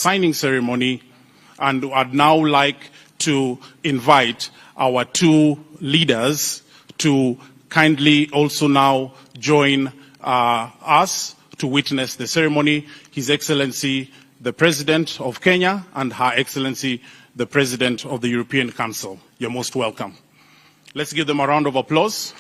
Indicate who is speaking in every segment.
Speaker 1: signing ceremony, and I'd now like to invite our two leaders to kindly also now join us to witness the ceremony. His Excellency, the President of Kenya, and Her Excellency, the President of the European Council. You're most welcome. Let's give them a round of applause.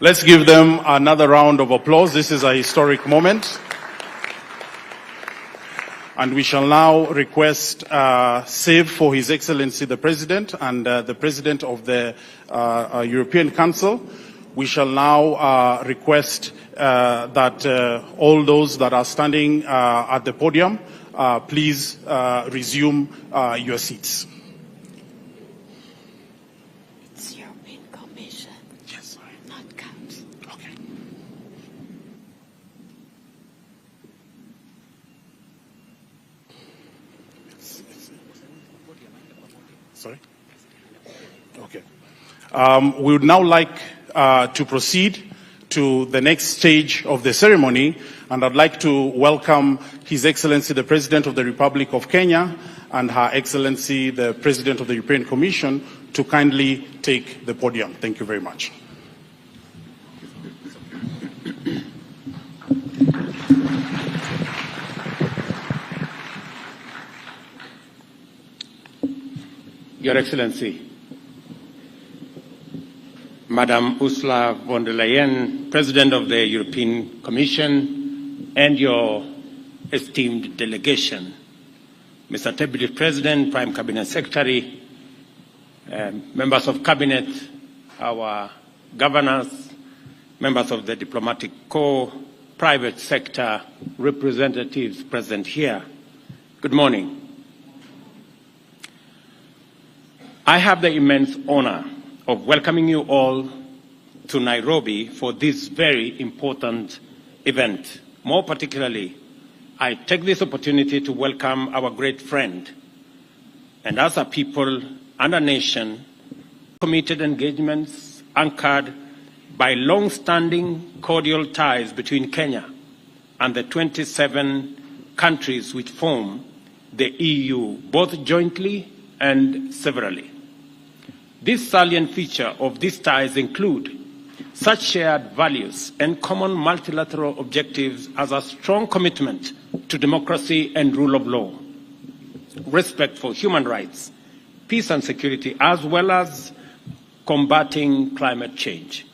Speaker 1: Let's give them another round of applause. This is a historic moment. And we shall now request save for His Excellency the President and the President of the European Council. We shall now request that all those that are standing at the podium, please resume your seats. Sorry? Okay. We would now like to proceed to the next stage of the ceremony, and I'd like to welcome His Excellency the President of the Republic of Kenya and Her Excellency the President of the European Commission to kindly take the podium. Thank you very much.
Speaker 2: Your Excellency, Madam Ursula von der Leyen, President of the European Commission, and your esteemed delegation, Mr. Deputy President, Prime Cabinet Secretary, members of Cabinet, our governors, members of the diplomatic corps, private sector representatives present here. Good morning. I have the immense honor of welcoming you all to Nairobi for this very important event. More particularly, I take this opportunity to welcome our great friend, and as a people and a nation, committed engagements anchored by long-standing cordial ties between Kenya and the 27 countries which form the EU, both jointly and severally. This salient feature of these ties include such shared values and common multilateral objectives as a strong commitment to democracy and rule of law, respect for human rights, peace and security, as well as combating climate change.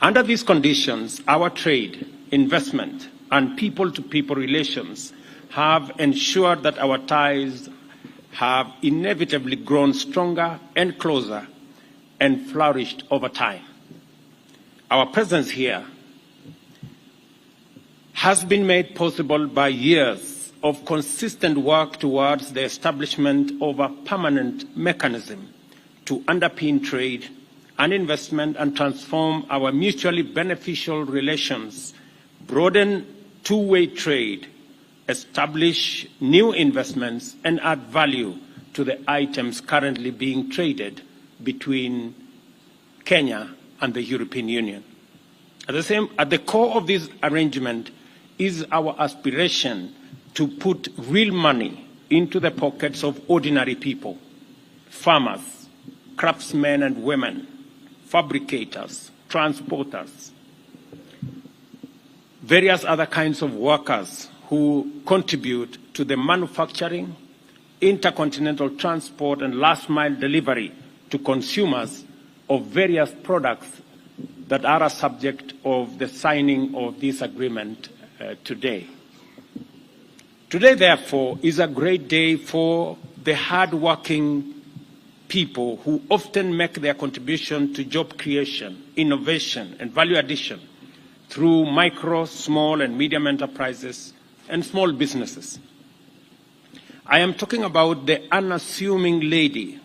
Speaker 2: Under these conditions, our trade, investment, and people-to-people relations have ensured that our ties have inevitably grown stronger and closer and flourished over time. Our presence here has been made possible by years of consistent work towards the establishment of a permanent mechanism to underpin trade and investment and transform our mutually beneficial relations, broaden two-way trade, establish new investments, and add value to the items currently being traded between Kenya and the European Union. At the core of this arrangement is our aspiration to put real money into the pockets of ordinary people, farmers, craftsmen and women, fabricators, transporters, various other kinds of workers who contribute to the manufacturing, intercontinental transport, and last-mile delivery to consumers of various products that are a subject of the signing of this agreement today. Today, therefore, is a great day for the hard-working people who often make their contribution to job creation, innovation, and value addition through micro, small, and medium enterprises and small businesses. I am talking about the unassuming lady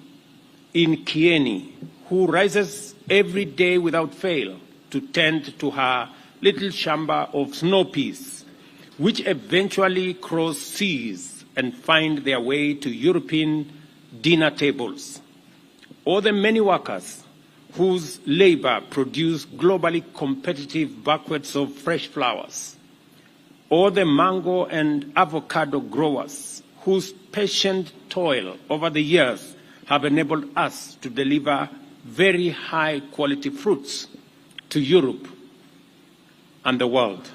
Speaker 2: in Kieni who rises every day without fail to tend to her little shamba of snow peas, which eventually cross seas and find their way to European dinner tables, or the many workers whose labor produce globally competitive buckets of fresh flowers, or the mango and avocado growers whose patient toil over the years have enabled us to deliver very high-quality fruits to Europe and the world.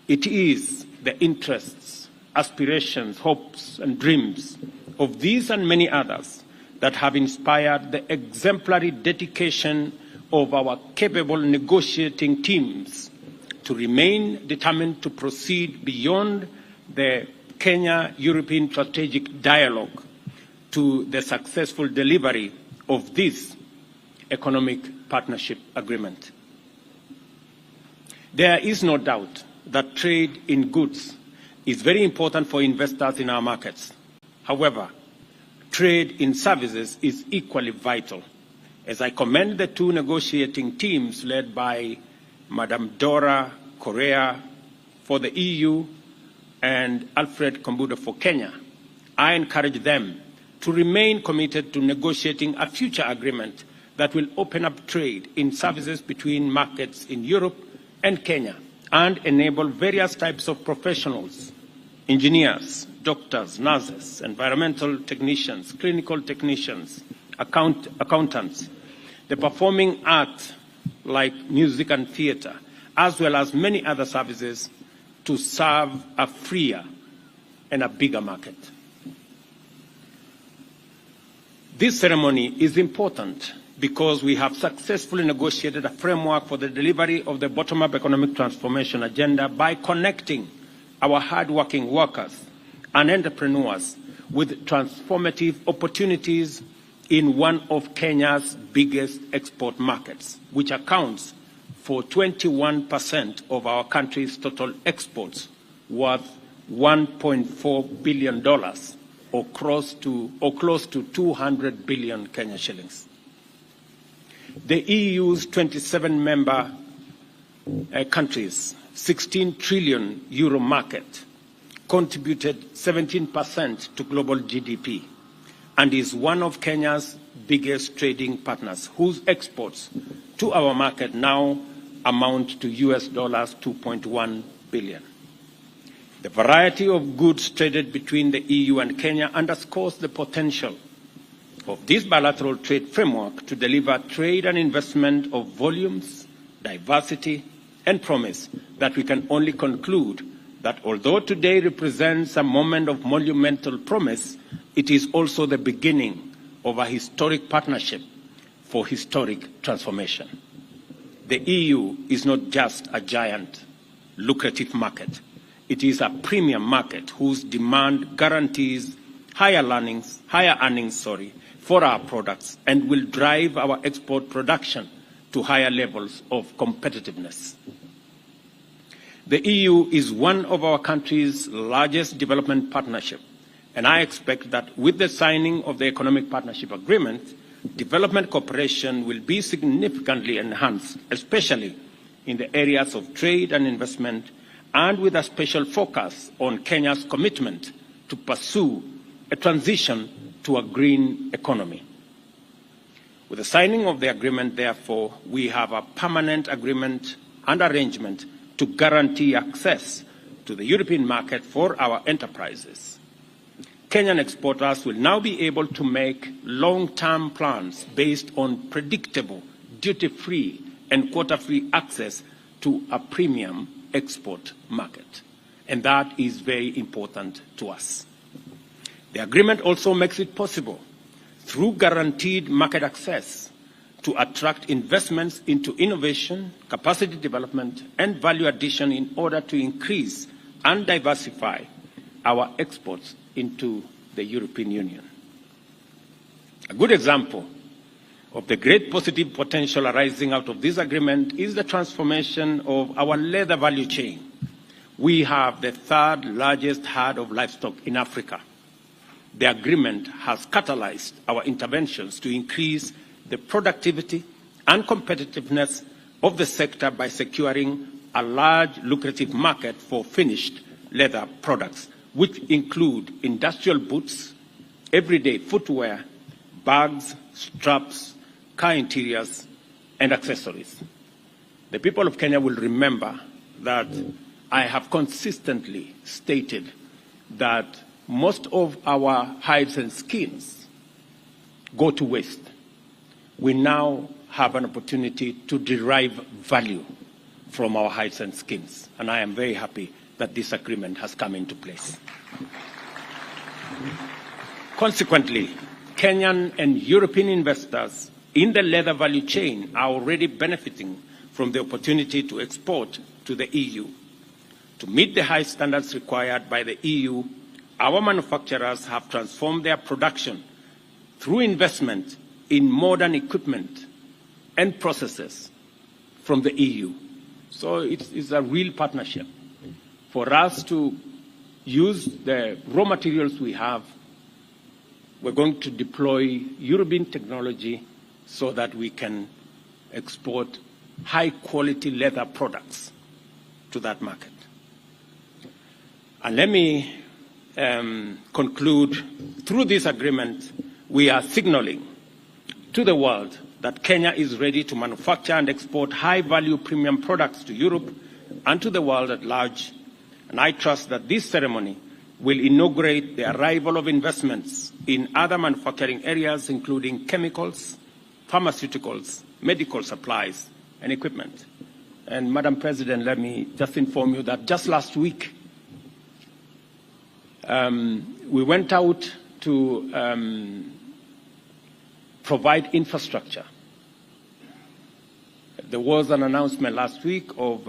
Speaker 2: It is the interests, aspirations, hopes, and dreams of these and many others that have inspired the exemplary dedication of our capable negotiating teams to remain determined to proceed beyond the Kenya-European strategic dialogue to the successful delivery of this economic partnership agreement. There is no doubt that trade in goods is very important for investors in our markets. However, trade in services is equally vital, as I commend the two negotiating teams led by Madam Dora Correa for the EU and Alfred Kombudo for Kenya. I encourage them to remain committed to negotiating a future agreement that will open up trade in services between markets in Europe and Kenya and enable various types of professionals, engineers, doctors, nurses, environmental technicians, clinical technicians, accountants, the performing arts like music and theater, as well as many other services to serve a freer and a bigger market. This ceremony is important because we have successfully negotiated a framework for the delivery of the bottom-up economic transformation agenda by connecting our hard-working workers and entrepreneurs with transformative opportunities in one of Kenya's biggest export markets, which accounts for 21% of our country's total exports, worth $1.4 billion, or close to 200 billion Kenya shillings. The EU's 27 member countries, 16 trillion euro market, contributed 17% to global GDP and is one of Kenya's biggest trading partners, whose exports to our market now amount to US dollars 2.1 billion. The variety of goods traded between the EU and Kenya underscores the potential of this bilateral trade framework to deliver trade and investment of volumes, diversity, and promise that we can only conclude that although today represents a moment of monumental promise, it is also the beginning of a historic partnership for historic transformation. The EU is not just a giant, lucrative market. It is a premium market whose demand guarantees higher earnings for our products and will drive our export production to higher levels of competitiveness. The EU is one of our country's largest development partnerships, and I expect that with the signing of the Economic Partnership Agreement, development cooperation will be significantly enhanced, especially in the areas of trade and investment, and with a special focus on Kenya's commitment to pursue a transition to a green economy. With the signing of the agreement, therefore, we have a permanent agreement and arrangement to guarantee access to the European market for our enterprises. Kenyan exporters will now be able to make long-term plans based on predictable, duty-free and quota-free access to a premium export market. And that is very important to us. The agreement also makes it possible, through guaranteed market access, to attract investments into innovation, capacity development, and value addition in order to increase and diversify our exports into the European Union. A good example of the great positive potential arising out of this agreement is the transformation of our leather value chain. We have the third largest herd of livestock in Africa. The agreement has catalyzed our interventions to increase the productivity and competitiveness of the sector by securing a large, lucrative market for finished leather products, which include industrial boots, everyday footwear, bags, straps, car interiors, and accessories. The people of Kenya will remember that I have consistently stated that most of our hides and skins go to waste. We now have an opportunity to derive value from our hides and skins, and I am very happy that this agreement has come into place. Consequently, Kenyan and European investors in the leather value chain are already benefiting from the opportunity to export to the EU. To meet the high standards required by the EU, our manufacturers have transformed their production through investment in modern equipment and processes from the EU. So it's a real partnership for us to use the raw materials we have. We're going to deploy European technology so that we can export high-quality leather products to that market. And let me conclude, through this agreement, we are signaling to the world that Kenya is ready to manufacture and export high-value premium products to Europe and to the world at large. And I trust that this ceremony will inaugurate the arrival of investments in other manufacturing areas, including chemicals, pharmaceuticals, medical supplies, and equipment. And Madam President, let me just inform you that just last week, we went out to provide infrastructure There was an announcement last week of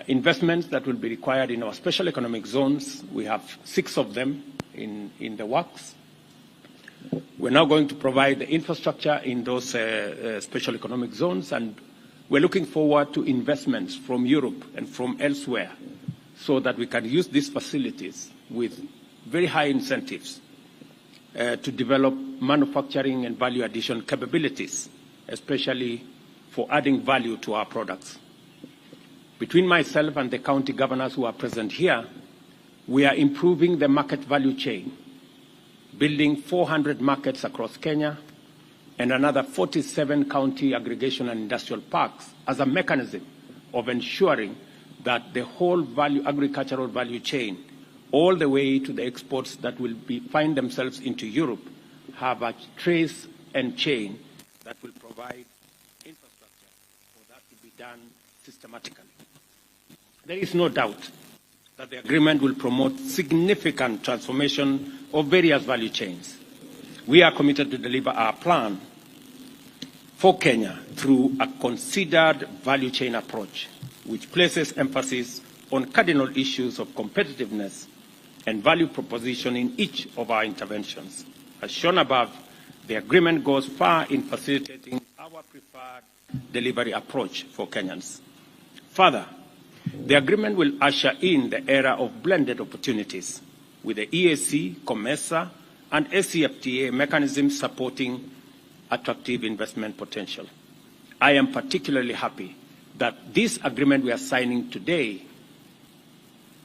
Speaker 2: investments that will be required in our special economic zones. We have 6 of them in the works. We're now going to provide the infrastructure in those special economic zones, and we're looking forward to investments from Europe and from elsewhere so that we can use these facilities with very high incentives to develop manufacturing and value addition capabilities, especially for adding value to our products. Between myself and the county governors who are present here, we are improving the market value chain, building 400 markets across Kenya and another 47 county aggregation and industrial parks as a mechanism of ensuring that the whole agricultural value chain, all the way to the exports that will find themselves into Europe, have a trace and chain that will provide infrastructure for that to be done systematically. There is no doubt that the agreement will promote significant transformation of various value chains. We are committed to deliver our plan for Kenya through a considered value chain approach, which places emphasis on cardinal issues of competitiveness and value proposition in each of our interventions. As shown above, the agreement goes far in facilitating our preferred delivery approach for Kenyans. Further, the agreement will usher in the era of blended opportunities, with the EAC, COMESA, and SCFTA mechanisms supporting attractive investment potential. I am particularly happy that this agreement we are signing today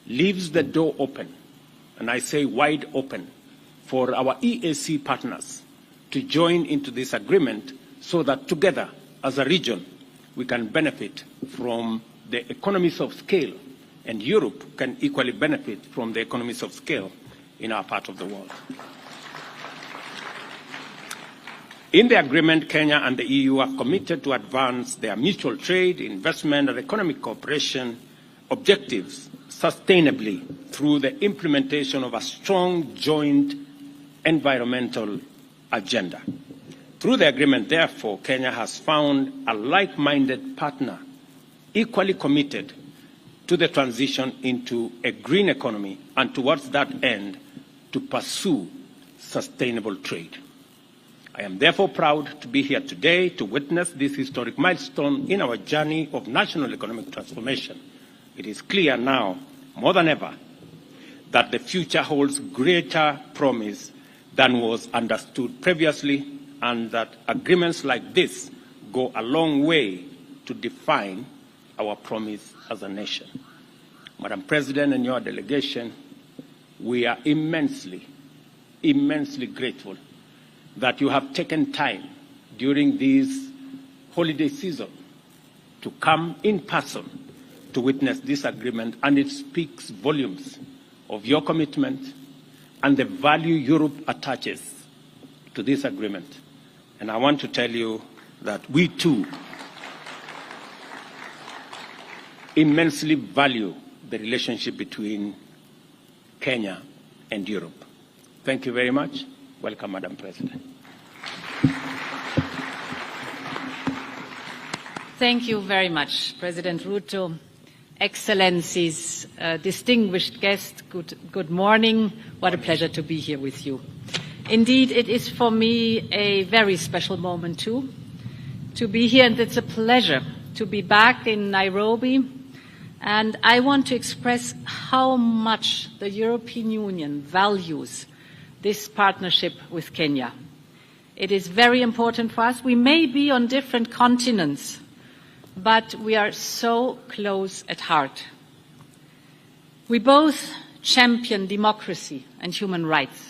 Speaker 2: leaves the door open, and I say wide open, for our EAC partners to join into this agreement so that together as a region we can benefit from the economies of scale, and Europe can equally benefit from the economies of scale in our part of the world. In the agreement, Kenya and the EU are committed to advance their mutual trade, investment, and economic cooperation objectives sustainably through the implementation of a strong joint environmental agenda. Through the agreement, therefore, Kenya has found a like-minded partner equally committed to the transition into a green economy, and towards that end, to pursue sustainable trade. I am therefore proud to be here today to witness this historic milestone in our journey of national economic transformation. It is clear now, more than ever, that the future holds greater promise than was understood previously, and that agreements like this go a long way to define our promise as a nation. Madam President and your delegation, we are immensely grateful that you have taken time during this holiday season to come in person to witness this agreement, and it speaks volumes of your commitment and the value Europe attaches to this agreement. And I want to tell you that we too immensely value the relationship between Kenya and Europe. Thank you very much. Welcome, Madam President.
Speaker 3: Thank you very much, President Ruto. Excellencies, distinguished guests, good morning. What a pleasure to be here with you. Indeed, it is for me a very special moment too, to be here, and it's a pleasure to be back in Nairobi. And I want to express how much the European Union values this partnership with Kenya. It is very important for us. We may be on different continents, but we are so close at heart. We both champion democracy and human rights.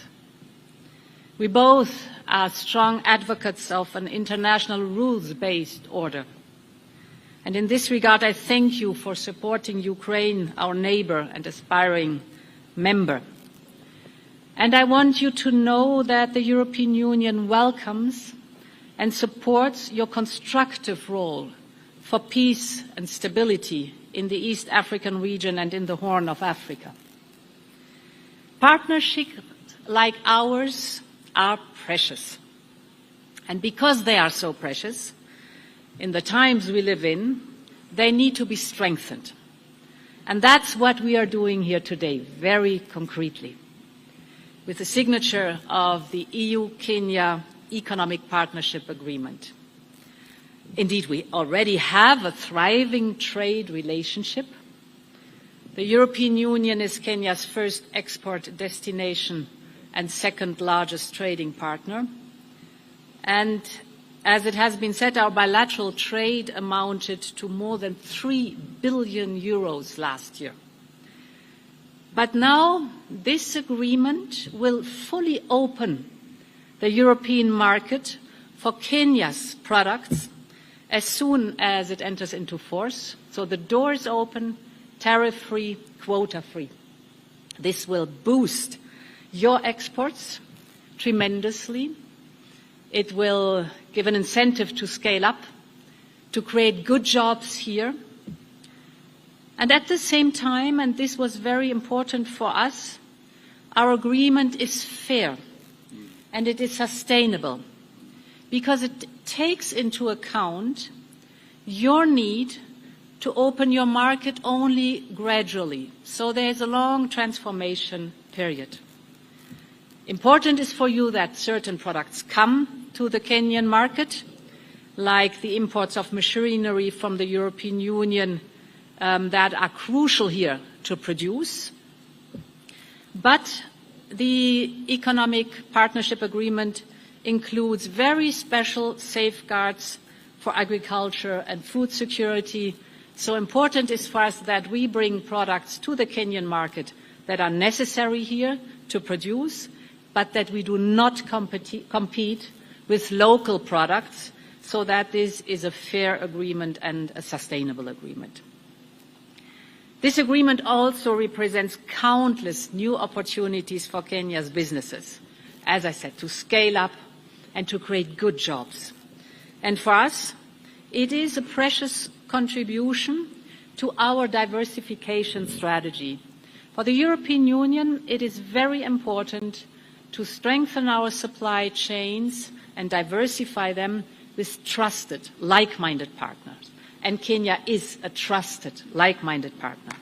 Speaker 3: We both are strong advocates of an international rules-based order. And in this regard, I thank you for supporting Ukraine, our neighbor and aspiring member. And I want you to know that the European Union welcomes and supports your constructive role for peace and stability in the East African region and in the Horn of Africa. Partnerships like ours are precious. And because they are so precious, in the times we live in, they need to be strengthened. And that's what we are doing here today, very concretely, with the signature of the EU-Kenya Economic Partnership Agreement. Indeed, we already have a thriving trade relationship. The European Union is Kenya's first export destination and second largest trading partner. And as it has been said, our bilateral trade amounted to more than 3 billion euros last year. But now this agreement will fully open the European market for Kenya's products as soon as it enters into force. So the door is open, tariff-free, quota-free. This will boost your exports tremendously. It will give an incentive to scale up, to create good jobs here. And at the same time, and this was very important for us, our agreement is fair and it is sustainable because it takes into account your need to open your market only gradually. So there's a long transformation period. Important is for you that certain products come to the Kenyan market, like the imports of machinery from the European Union that are crucial here to produce. But the Economic Partnership Agreement includes very special safeguards for agriculture and food security. So important is for us that we bring products to the Kenyan market that are necessary here to produce, but that we do not compete with local products, so that this is a fair agreement and a sustainable agreement. This agreement also represents countless new opportunities for Kenya's businesses, as I said, to scale up and to create good jobs. And for us, it is a precious contribution to our diversification strategy. For the European Union, it is very important to strengthen our supply chains and diversify them with trusted, like-minded partners. And Kenya is a trusted, like-minded partner.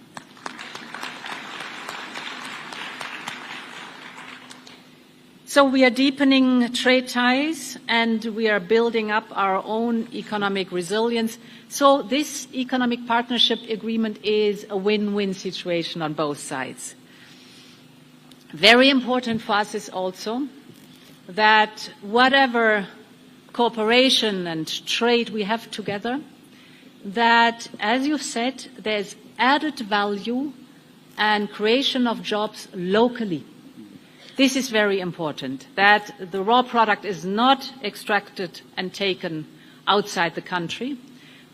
Speaker 3: So we are deepening trade ties and we are building up our own economic resilience. So this economic partnership agreement is a win-win situation on both sides. Very important for us is also that whatever cooperation and trade we have together, that, as you've said, there's added value and creation of jobs locally. This is very important, that the raw product is not extracted and taken outside the country,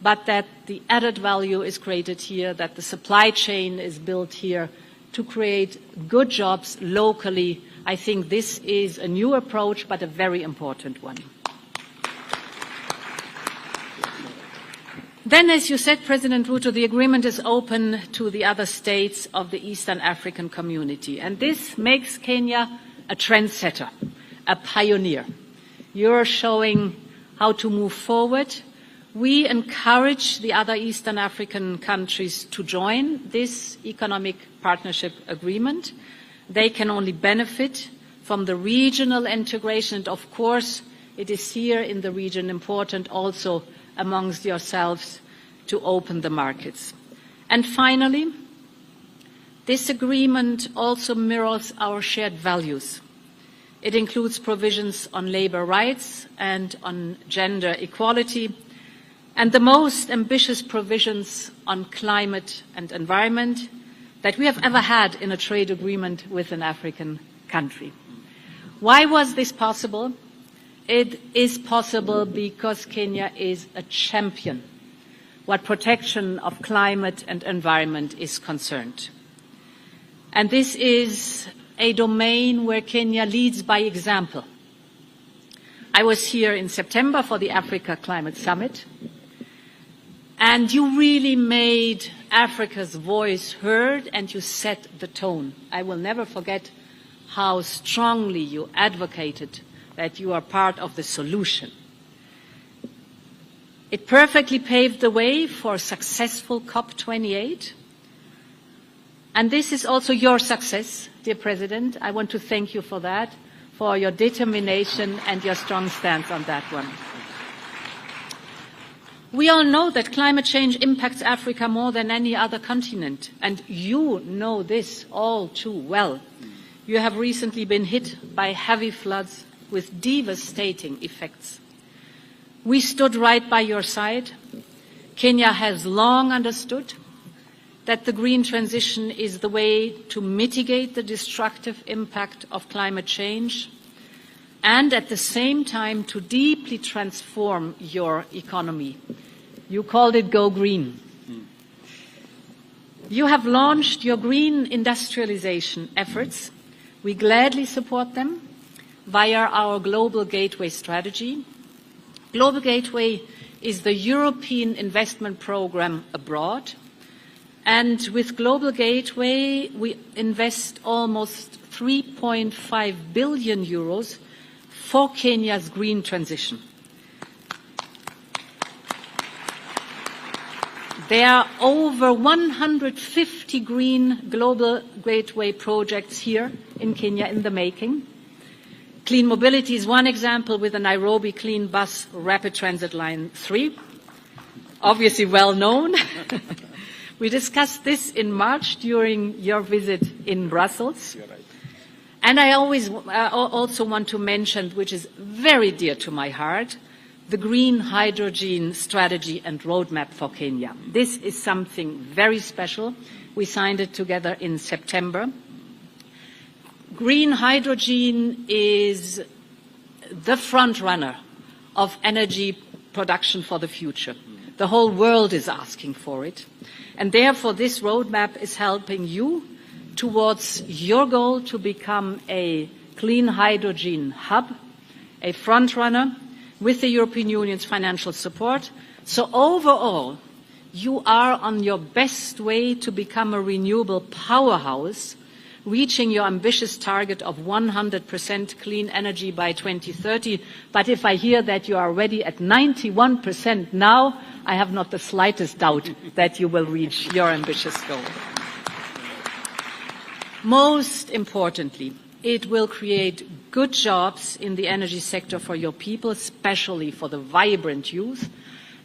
Speaker 3: but that the added value is created here, that the supply chain is built here to create good jobs locally. I think this is a new approach, but a very important one. Then, as you said, President Ruto, the agreement is open to the other states of the Eastern African community. And this makes Kenya a trendsetter, a pioneer. You're showing how to move forward. We encourage the other Eastern African countries to join this economic partnership agreement. They can only benefit from the regional integration. And of course, it is here in the region important also amongst yourselves to open the markets. And finally, this agreement also mirrors our shared values. It includes provisions on labor rights and on gender equality, and the most ambitious provisions on climate and environment that we have ever had in a trade agreement with an African country. Why was this possible? It is possible because Kenya is a champion what protection of climate and environment is concerned. And this is a domain where Kenya leads by example. I was here in September for the Africa Climate Summit, and you really made Africa's voice heard and you set the tone. I will never forget how strongly you advocated that you are part of the solution. It perfectly paved the way for successful COP28. And this is also your success, dear President. I want to thank you for that, for your determination and your strong stance on that one. We all know that climate change impacts Africa more than any other continent, and you know this all too well. You have recently been hit by heavy floods with devastating effects. We stood right by your side. Kenya has long understood that the green transition is the way to mitigate the destructive impact of climate change and at the same time to deeply transform your economy. You called it Go Green. You have launched your green industrialization efforts. We gladly support them via our Global Gateway strategy. Global Gateway is the European investment program abroad. And with Global Gateway, we invest almost 3.5 billion euros for Kenya's green transition. There are over 150 green Global Gateway projects here in Kenya in the making. Clean mobility is one example with the Nairobi Clean Bus Rapid Transit Line 3, obviously well known. We discussed this in March during your visit in Brussels.
Speaker 2: You're right.
Speaker 3: And I also want to mention, which is very dear to my heart, the green hydrogen strategy and roadmap for Kenya. This is something very special. We signed it together in September. Green hydrogen is the front runner of energy production for the future. The whole world is asking for it. And therefore, this roadmap is helping you towards your goal to become a clean hydrogen hub, a front runner with the European Union's financial support. So overall, you are on your best way to become a renewable powerhouse, reaching your ambitious target of 100% clean energy by 2030. But if I hear that you are already at 91% now, I have not the slightest doubt that you will reach your ambitious goal. Most importantly, it will create good jobs in the energy sector for your people, especially for the vibrant youth.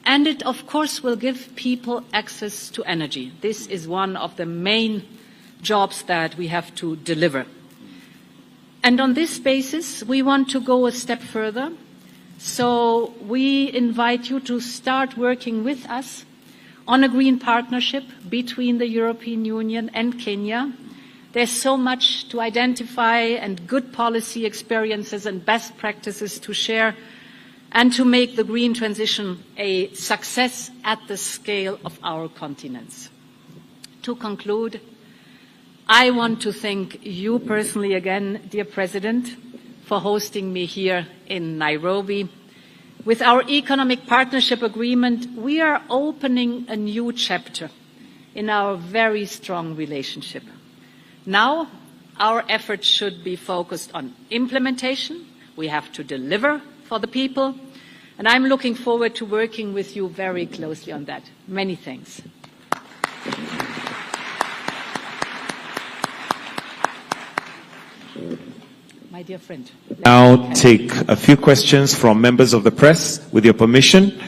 Speaker 3: And it, of course, will give people access to energy. This is one of the main jobs that we have to deliver. And on this basis, we want to go a step further. So we invite you to start working with us on a green partnership between the European Union and Kenya. There's so much to identify and good policy experiences and best practices to share and to make the green transition a success at the scale of our continents. To conclude, I want to thank you personally again, dear President, for hosting me here in Nairobi. With our economic partnership agreement, we are opening a new chapter in our very strong relationship. Now, our efforts should be focused on implementation. We have to deliver for the people, and I'm looking forward to working with you very closely on that. Many thanks. My dear friend.
Speaker 4: Now take a few questions from members of the press, with your permission.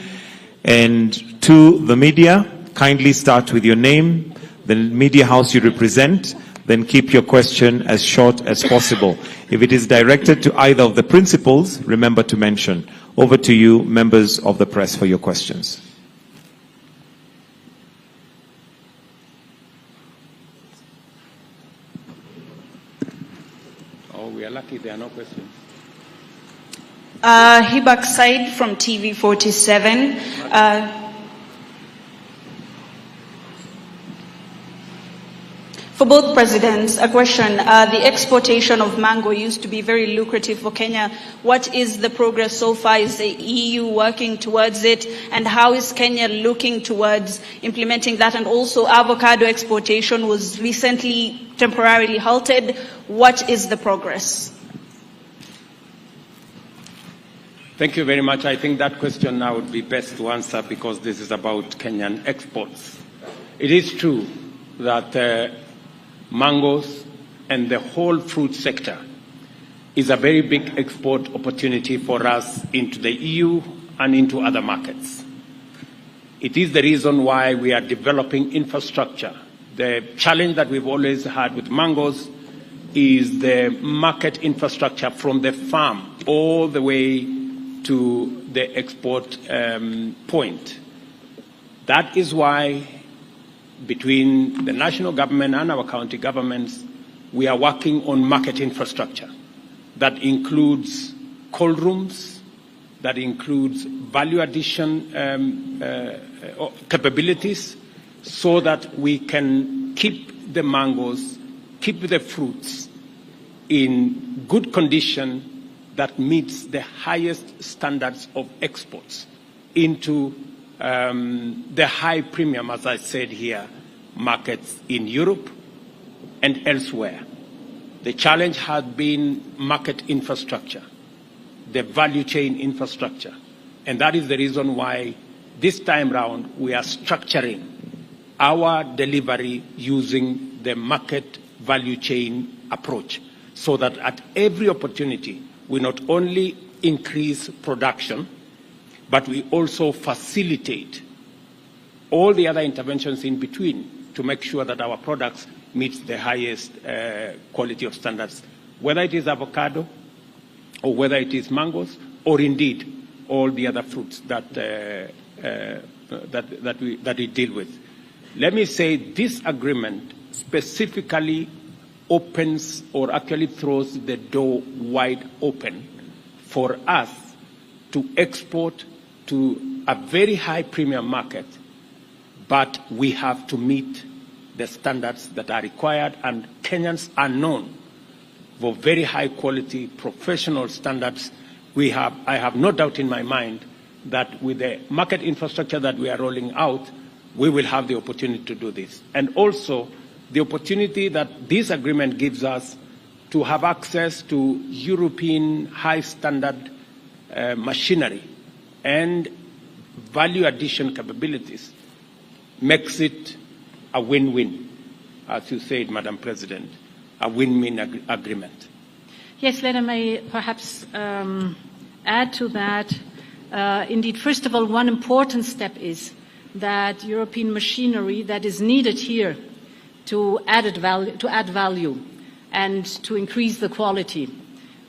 Speaker 4: And to the media, kindly start with your name, the media house you represent, then keep your question as short as possible. If it is directed to either of the principals, remember to mention. Over to you, members of the press, for your questions.
Speaker 2: Oh, we are lucky there are no questions.
Speaker 5: Hibak Said from TV47. For both presidents, a question. The exportation of mango used to be very lucrative for Kenya. What is the progress so far? Is the EU working towards it? And how is Kenya looking towards implementing that? And also, avocado exportation was recently temporarily halted. What is the progress?
Speaker 2: Thank you very much. I think that question now would be best to answer because this is about Kenyan exports. It is true that mangoes and the whole fruit sector is a very big export opportunity for us into the EU and into other markets. It is the reason why we are developing infrastructure. The challenge that we've always had with mangoes is the market infrastructure from the farm all the way to the export point. That is why between the national government and our county governments, we are working on market infrastructure. That includes cold rooms, that includes value addition capabilities, so that we can keep the mangoes, keep the fruits in good condition that meets the highest standards of exports into the high premium, as I said here, markets in Europe and elsewhere. The challenge has been market infrastructure, the value chain infrastructure. And that is the reason why this time round we are structuring our delivery using the market value chain approach, so that at every opportunity we not only increase production, but we also facilitate all the other interventions in between to make sure that our products meet the highest quality of standards, whether it is avocado or whether it is mangoes, or indeed all the other fruits that we deal with. Let me say this agreement specifically opens or actually throws the door wide open for us to export to a very high premium market, but we have to meet the standards that are required, and Kenyans are known for very high quality professional standards. I have no doubt in my mind that with the market infrastructure that we are rolling out, we will have the opportunity to do this. And also the opportunity that this agreement gives us to have access to European high standard machinery and value addition capabilities makes it a win-win, as you said, Madam President, a win-win agreement.
Speaker 3: Yes, let me perhaps add to that. Indeed, first of all, one important step is that European machinery that is needed here to add value and to increase the quality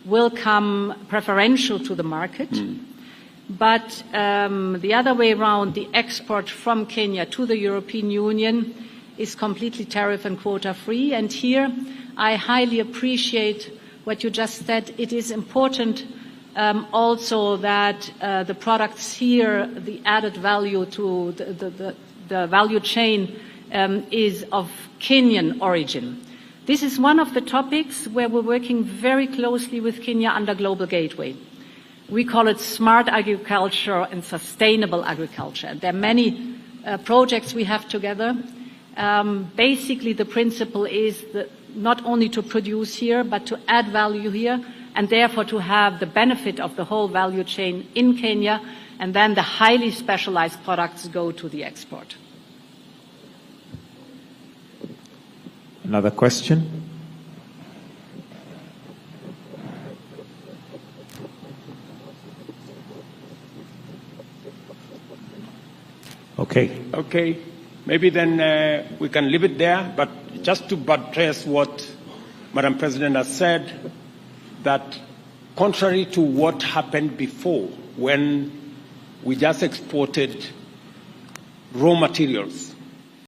Speaker 3: will come preferential to the market. But the other way around, the export from Kenya to the European Union is completely tariff and quota free. And here I highly appreciate what you just said. It is important also that the products here, the added value to the value chain is of Kenyan origin. This is one of the topics where we're working very closely with Kenya under Global Gateway. We call it smart agriculture and sustainable agriculture. There are many projects we have together. Basically, the principle is that not only to produce here, but to add value here, and therefore to have the benefit of the whole value chain in Kenya, and then the highly specialized products go to the export.
Speaker 4: Another question?
Speaker 2: Okay. Maybe then we can leave it there, but just to buttress what Madam President has said, that contrary to what happened before, when we just exported raw materials